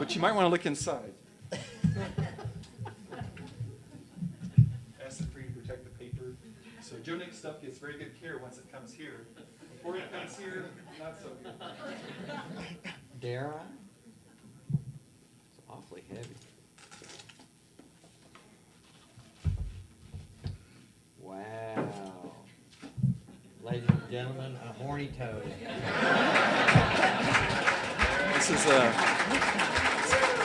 But you might want to look inside. Acid-free to protect the paper. So Joe Nick's stuff gets very good care once it comes here. Before it comes here, not so good. Dare I? It's awfully heavy. Wow. Ladies and gentlemen, a horny toad. This is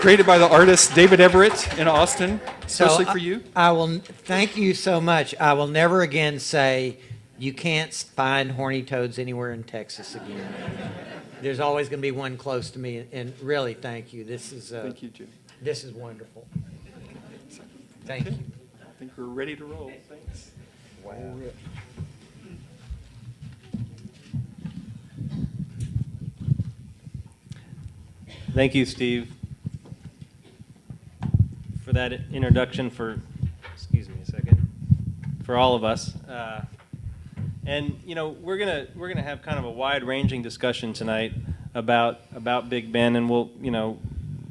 created by the artist David Everett in Austin, especially for you. I will thank you so much. I will never again say you can't find horny toads anywhere in Texas again. There's always going to be one close to me, and really, thank you. This is Thank you, Jim. This is wonderful. Thank you. I think we're ready to roll. Thanks. Wow. Thank you, Steve, for that introduction excuse me a second, for all of us. And you know, we're gonna have kind of a wide-ranging discussion tonight about Big Bend, and we'll, you know,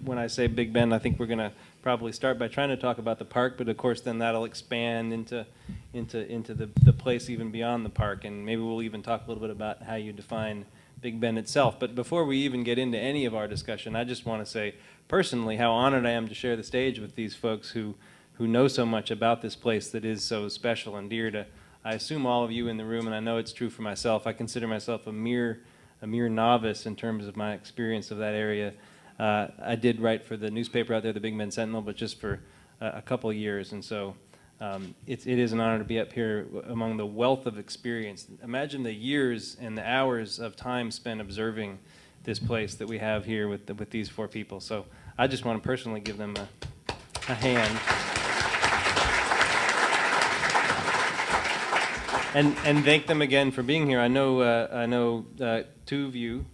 when I say Big Bend, I think we're gonna probably start by trying to talk about the park, but of course then that'll expand into the place even beyond the park, and maybe we'll even talk a little bit about how you define Big Bend itself. But before we even get into any of our discussion, I just want to say personally how honored I am to share the stage with these folks who know so much about this place that is so special and dear to, I assume, all of you in the room, and I know it's true for myself. I consider myself a mere novice in terms of my experience of that area. I did write for the newspaper out there, the Big Bend Sentinel, but just for a couple of years, and so it is an honor to be up here among the wealth of experience. Imagine the years and the hours of time spent observing this place that we have here with these four people. So I just want to personally give them a hand. And thank them again for being here. I know two of you,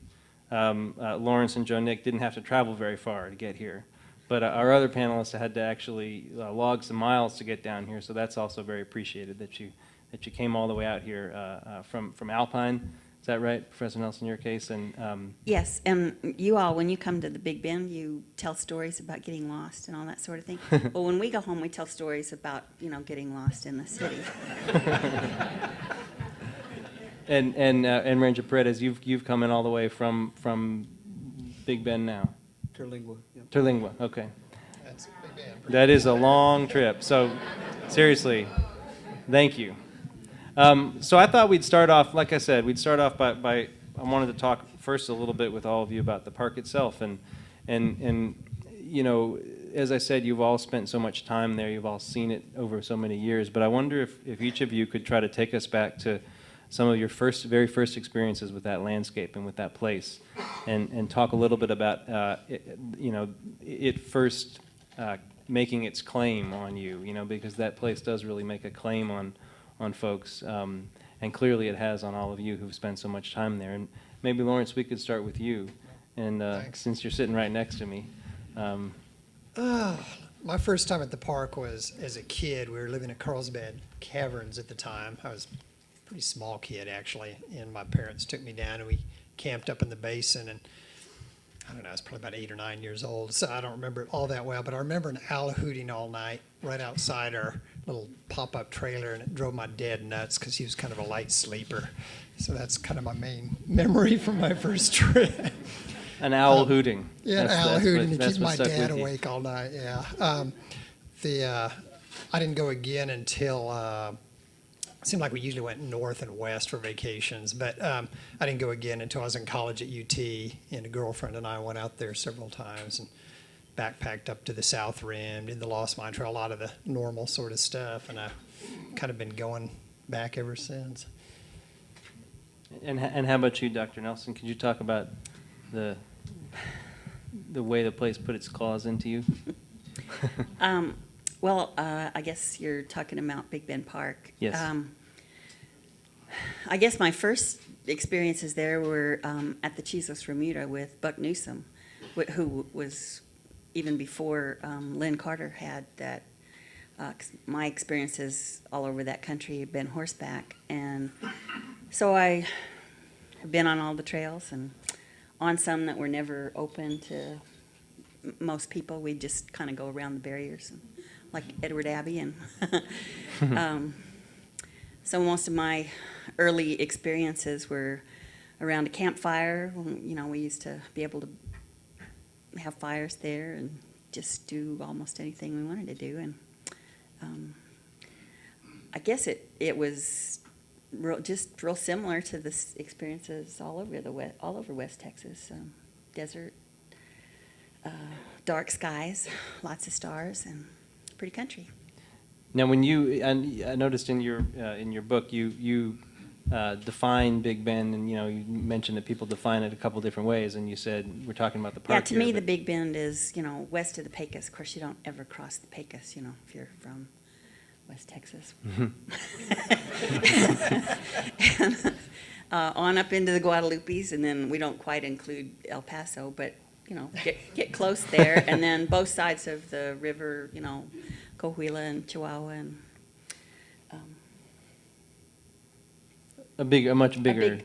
Laurence and Joe Nick, didn't have to travel very far to get here. But our other panelists had to actually log some miles to get down here, so that's also very appreciated that you came all the way out here from Alpine. Is that right, Professor Nelson, in your case? And yes, and you all, when you come to the Big Bend, you tell stories about getting lost and all that sort of thing. Well, when we go home, we tell stories about, you know, getting lost in the city. and Ranger Paredes, you've come in all the way from Big Bend now. Terlingua. Yep. Terlingua, okay. That's Big Bend. That is a long trip. So, seriously, thank you. So I thought we'd start off, like I said, by I wanted to talk first a little bit with all of you about the park itself, and you know, as I said, you've all spent so much time there, you've all seen it over so many years. But I wonder if each of you could try to take us back to some of your very first experiences with that landscape and with that place, and talk a little bit about it first making its claim on you, you know, because that place does really make a claim on folks, and clearly it has on all of you who've spent so much time there. And maybe, Laurence, we could start with you, and since you're sitting right next to me. My first time at the park was as a kid. We were living at Carlsbad Caverns at the time. I was a pretty small kid, actually, and my parents took me down, and we camped up in the basin, and I don't know, I was probably about 8 or 9 years old, so I don't remember it all that well, but I remember an owl hooting all night right outside our little pop-up trailer, and it drove my dad nuts because he was kind of a light sleeper. So that's kind of my main memory from my first trip. An owl hooting. Yeah, an owl hooting to keep my dad awake all night, yeah. I didn't go again until, it seemed like we usually went north and west for vacations, but I didn't go again until I was in college at UT, and a girlfriend and I went out there several times and backpacked up to the South Rim, did the Lost Mine Trail, a lot of the normal sort of stuff, and I've kind of been going back ever since. And how about you, Dr. Nelson? Could you talk about the way the place put its claws into you? Well, I guess you're talking about Big Bend Park. Yes. I guess my first experiences there were at the Cheeseless Remuda with Buck Newsom, who was, even before Lynn Carter had that. My experiences all over that country have been horseback, and so I have been on all the trails and on some that were never open to most people, we just kind of go around the barriers, and, like Edward Abbey. And so most of my early experiences were around a campfire. You know, we used to be able to have fires there and just do almost anything we wanted to do. And I guess it was just real similar to the experiences all over West Texas. Desert, dark skies, lots of stars, and pretty country. Now, when I noticed in your book, you define Big Bend, and you mentioned that people define it a couple different ways, and you said we're talking about the park. Yeah, to here, me, but the Big Bend is west of the Pecos. Of course, you don't ever cross the Pecos, if you're from West Texas. And, on up into the Guadalupes, and then we don't quite include El Paso, but get close there, and then both sides of the river, Coahuila and Chihuahua, and a much bigger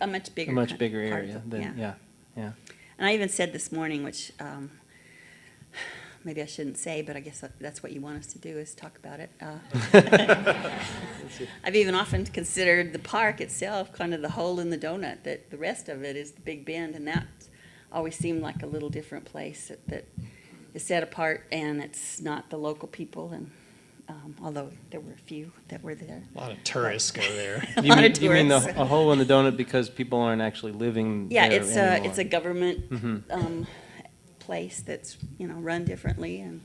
area. Yeah. And I even said this morning, which maybe I shouldn't say, but I guess that's what you want us to do, is talk about it. I've even often considered the park itself kind of the hole in the donut, that the rest of it is the Big Bend, and that always seemed like a little different place that is set apart, and it's not the local people, and although there were a few that were there. A lot of tourists go there. You mean a hole in the donut because people aren't actually living Yeah, there it's anymore? it's a government place that's run differently, and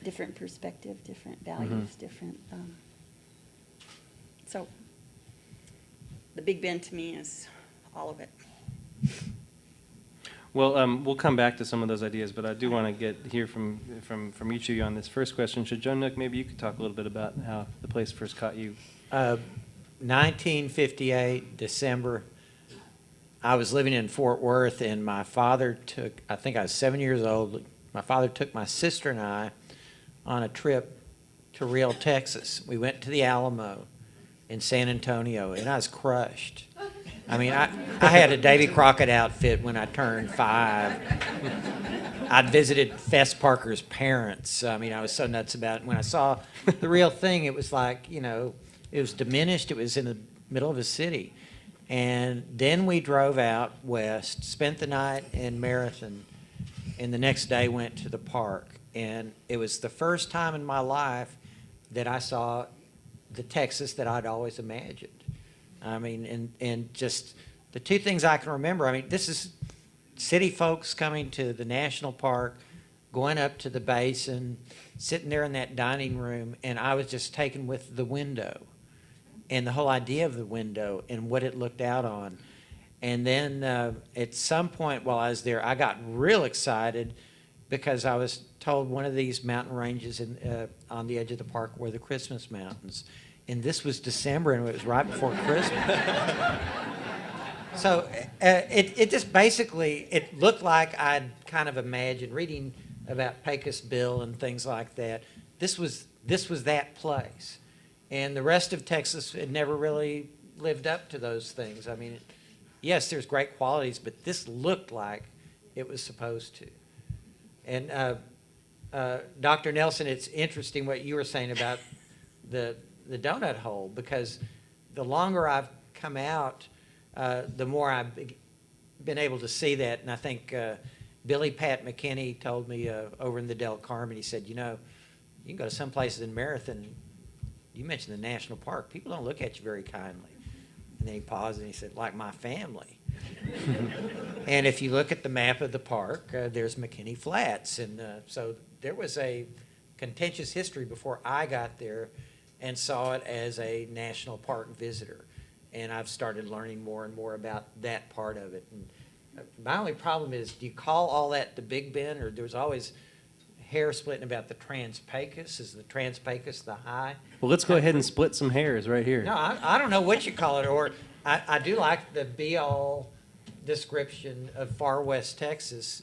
different perspective, different values, different. So the Big Bend to me is all of it. Well, we'll come back to some of those ideas, but I do want to hear from each of you on this first question. Should Joe Nook, maybe you could talk a little bit about how the place first caught you? 1958, December. I was living in Fort Worth, and my father I think I was 7 years old. My father took my sister and I on a trip to Real, Texas. We went to the Alamo in San Antonio, and I was crushed. I mean, I had a Davy Crockett outfit when I turned 5. I'd visited Fess Parker's parents. I mean, I was so nuts about it. When I saw the real thing, it was like, it was diminished. It was in the middle of a city. And then we drove out west, spent the night in Marathon, and the next day went to the park. And it was the first time in my life that I saw the Texas that I'd always imagined. I mean, and just the two things I can remember, I mean, this is city folks coming to the national park, going up to the basin, sitting there in that dining room, and I was just taken with the window and the whole idea of the window and what it looked out on. And then at some point while I was there, I got real excited because I was told one of these mountain ranges on the edge of the park were the Christmas Mountains. And this was December, and it was right before Christmas. So it just basically, it looked like I'd kind of imagined reading about Pecos Bill and things like that. This was that place. And the rest of Texas had never really lived up to those things. I mean, yes, there's great qualities, but this looked like it was supposed to. And Dr. Nelson, it's interesting what you were saying about the donut hole, because the longer I've come out, the more I've been able to see that. And I think Billy Pat McKinney told me over in the Del Carmen, he said, you can go to some places in Marathon, you mentioned the national park, people don't look at you very kindly. And then he paused and he said, like my family. And if you look at the map of the park, there's McKinney Flats. And so there was a contentious history before I got there and saw it as a national park visitor. And I've started learning more and more about that part of it. And my only problem is, do you call all that the Big Bend, or there's always hair splitting about the Trans-Pecos? Is the Trans-Pecos the high? Well, let's go ahead and split some hairs right here. No, I don't know what you call it, or I do like the be-all description of far west Texas,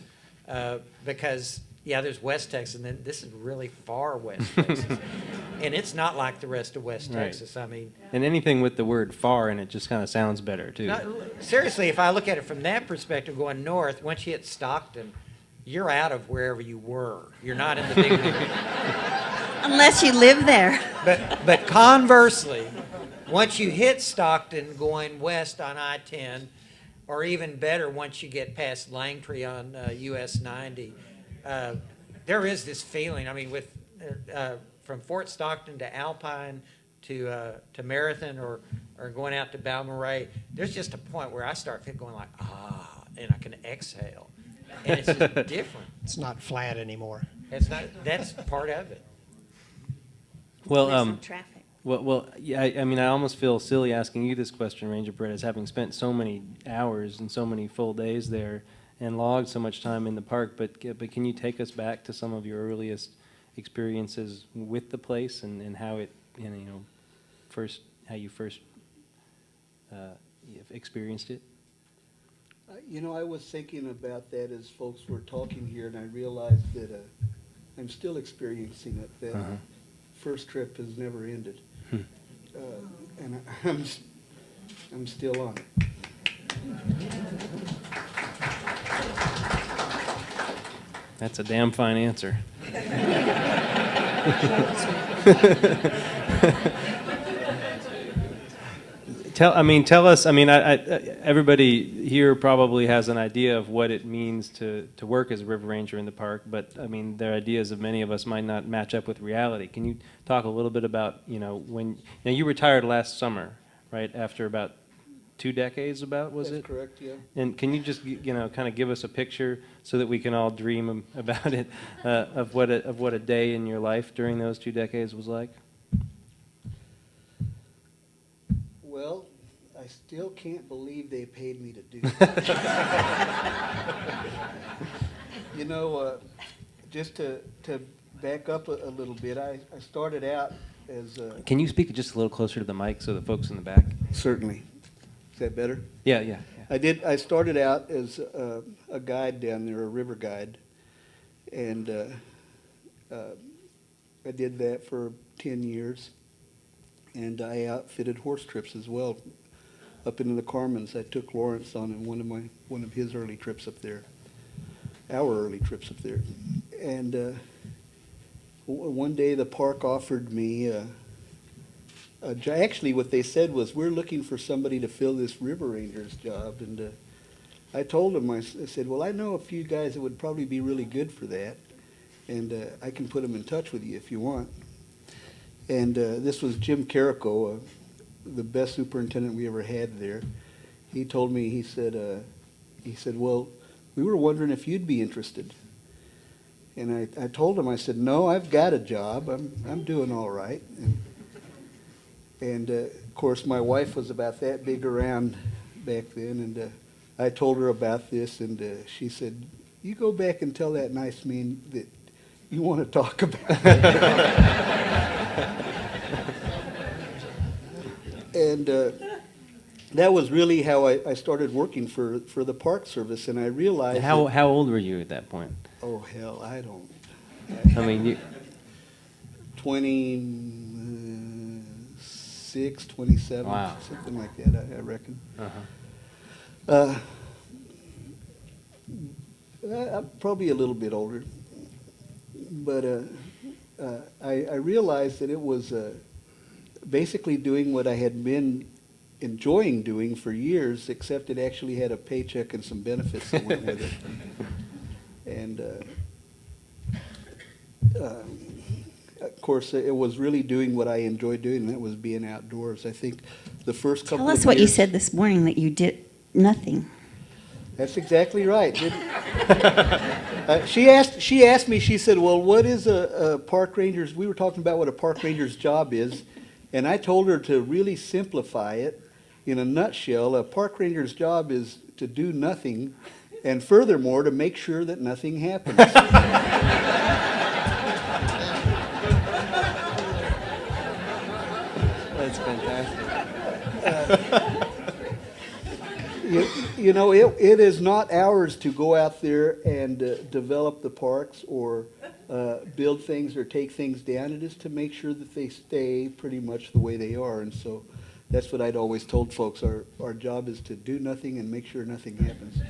because, yeah, there's West Texas, and then this is really far west Texas. And it's not like the rest of West Texas. I mean, and anything with the word far in it just kind of sounds better, too. Seriously, if I look at it from that perspective, going north, once you hit Stockton, you're out of wherever you were. You're not in the big league. Unless you live there. But conversely, once you hit Stockton going west on I-10, or even better, once you get past Langtree on US 90, there is this feeling. I mean, with from Fort Stockton to Alpine to Marathon or going out to Balmoral, there's just a point where I start going like, and I can exhale. And it's just different. It's not flat anymore. It's not. That's part of it. Well, There's some traffic. Well, yeah. I mean, I almost feel silly asking you this question, Ranger Paredes, having spent so many hours and so many full days there and logged so much time in the park. But can you take us back to some of your earliest experiences with the place and how it, how you first experienced it? I was thinking about that as folks were talking here, and I realized that I'm still experiencing it. That first trip has never ended, and I'm still on it. That's a damn fine answer. Tell us. I mean, everybody here probably has an idea of what it means to work as a river ranger in the park, but I mean, their ideas of many of us might not match up with reality. Can you talk a little bit about, when you retired last summer, right, after about 2 decades, was it? That's correct, yeah. And can you just, kind of give us a picture so that we can all dream about it, of what a day in your life during those 2 decades was like? Well, I still can't believe they paid me to do that. Just to back up a little bit, I started out as a... Can you speak just a little closer to the mic so the folks in the back? Certainly. Is that better? Yeah. I started out as a guide down there, a river guide, and I did that for 10 years. And I outfitted horse trips as well, up into the Carmens. I took Laurence on one of his early trips up there, our early trips up there. And one day the park offered me actually what they said was, we're looking for somebody to fill this river ranger's job. And I told them, I said, well, I know a few guys that would probably be really good for that, and I can put them in touch with you if you want. And this was Jim Carrico, the best superintendent we ever had there. He told me, he said, well, we were wondering if you'd be interested. And I told him, I said, no, I've got a job. I'm doing all right. And of course, my wife was about that big around back then, and I told her about this, and she said, you go back and tell that nice man that you want to talk about it. And that was really how I started working for the Park Service, and I realized... How old were you at that point? Oh, hell, I don't... I mean, you... 26, 27, wow. Something like that, I reckon. I'm probably a little bit older, but I realized that it was basically doing what I had been enjoying doing for years, except it actually had a paycheck and some benefits that went with it. And of course, it was really doing what I enjoyed doing, and that was being outdoors. I think the first couple of years... Tell us what you said this morning, that you did nothing. That's exactly right. She asked me, she said, well, what is a park ranger's... We were talking about what a park ranger's job is, and I told her to really simplify it. In a nutshell, a park ranger's job is to do nothing, and furthermore, to make sure that nothing happens. That's fantastic. It is not ours to go out there and develop the parks or build things or take things down. It is to make sure that they stay pretty much the way they are. And so that's what I'd always told folks. Our job is to do nothing and make sure nothing happens.